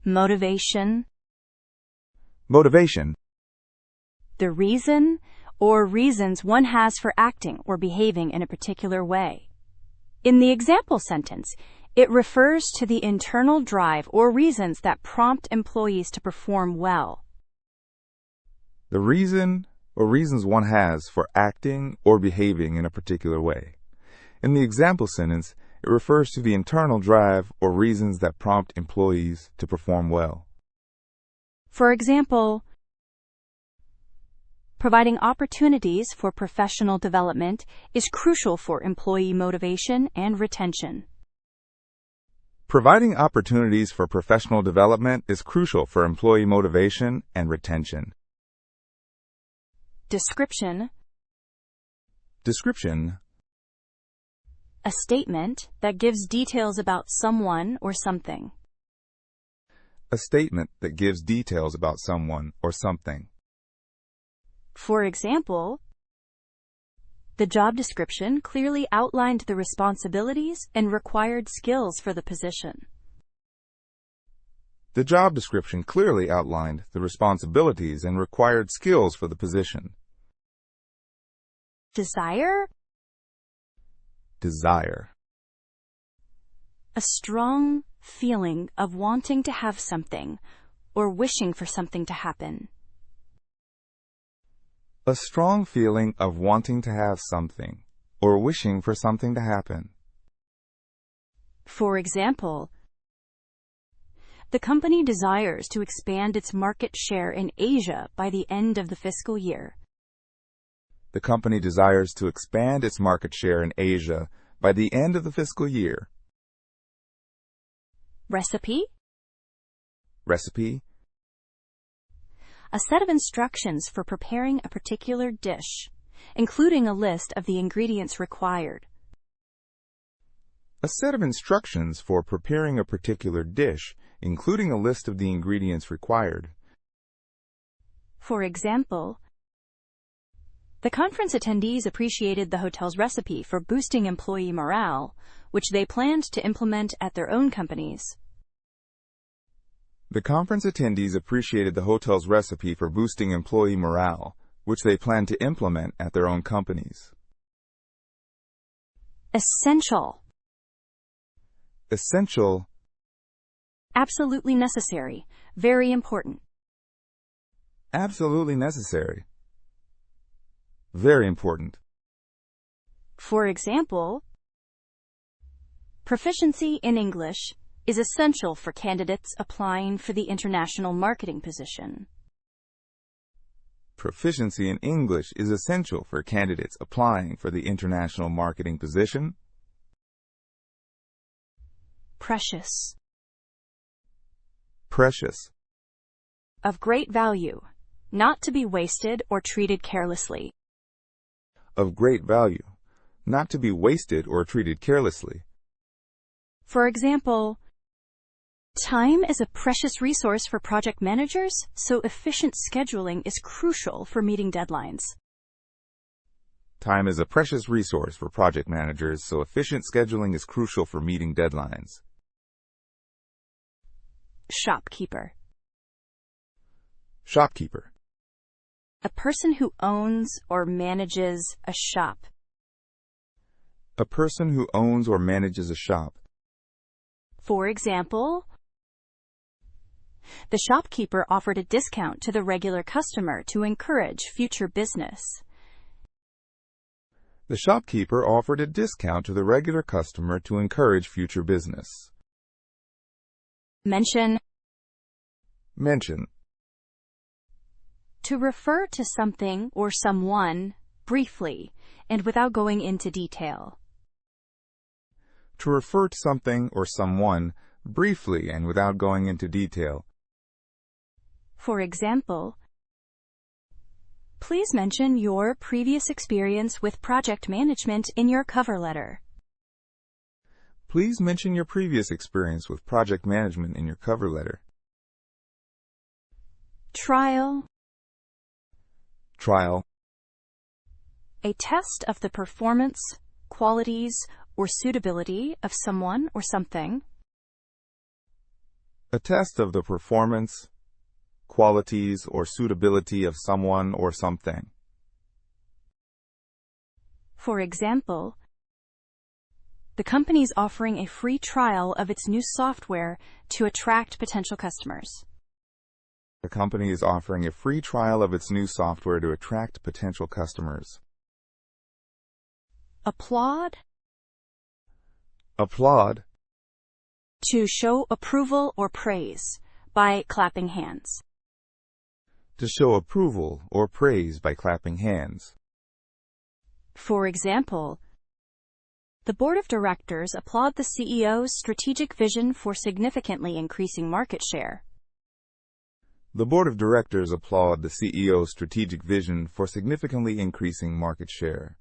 motivation, motivation, the reason or reasons one has for acting or behaving in a particular way. In the example sentence, it refers to the internal drive or reasons that prompt employees to perform well. the reason or reasons one has for acting or behaving in a particular way. In the example sentence, it refers to the internal drive or reasons that prompt employees to perform well. For example, providing opportunities for professional development is crucial for employee motivation and retention. Providing opportunities for professional development is crucial for employee motivation and retention. Description. Description. A statement that gives details about someone or something. A statement that gives details about someone or something. For example, the job description clearly outlined the responsibilities and required skills for the position. The job description clearly outlined the responsibilities and required skills for the position. Desire. Desire. A strong feeling of wanting to have something or wishing for something to happen. A strong feeling of wanting to have something or wishing for something to happen. For example, the company desires to expand its market share in Asia by the end of the fiscal year. The company desires to expand its market share in Asia by the end of the fiscal year. Recipe. Recipe. A set of instructions for preparing a particular dish, including a list of the ingredients required. A set of instructions for preparing a particular dish, including a list of the ingredients required. For example, the conference attendees appreciated the hotel's recipe for boosting employee morale, which they planned to implement at their own companies. The conference attendees appreciated the hotel's recipe for boosting employee morale, which they plan to implement at their own companies. Essential. Essential. Absolutely necessary. Very important. Absolutely necessary. Very important. For example, proficiency in English is essential for candidates applying for the international marketing position. Proficiency in English is essential for candidates applying for the international marketing position. Precious. Precious. Of great value, not to be wasted or treated carelessly. Of great value, not to be wasted or treated carelessly. For example, time is a precious resource for project managers, so efficient scheduling is crucial for meeting deadlines. Time is a precious resource for project managers, so efficient scheduling is crucial for meeting deadlines. Shopkeeper. Shopkeeper. A person who owns or manages a shop. A person who owns or manages a shop. For example, the shopkeeper offered a discount to the regular customer to encourage future business. The shopkeeper offered a discount to the regular customer to encourage future business. Mention. Mention. To refer to something or someone briefly and without going into detail. To refer to something or someone briefly and without going into detail. For example, please mention your previous experience with project management in your cover letter. Please mention your previous experience with project management in your cover letter. Trial. Trial. A test of the performance, qualities, or suitability of someone or something. A test of the performance, qualities, or suitability of someone or something. For example, the company is offering a free trial of its new software to attract potential customers. The company is offering a free trial of its new software to attract potential customers. Applaud. Applaud. To show approval or praise by clapping hands. To show approval or praise by clapping hands. For example, the board of directors applaud the CEO's strategic vision for significantly increasing market share. The board of directors applaud the CEO's strategic vision for significantly increasing market share.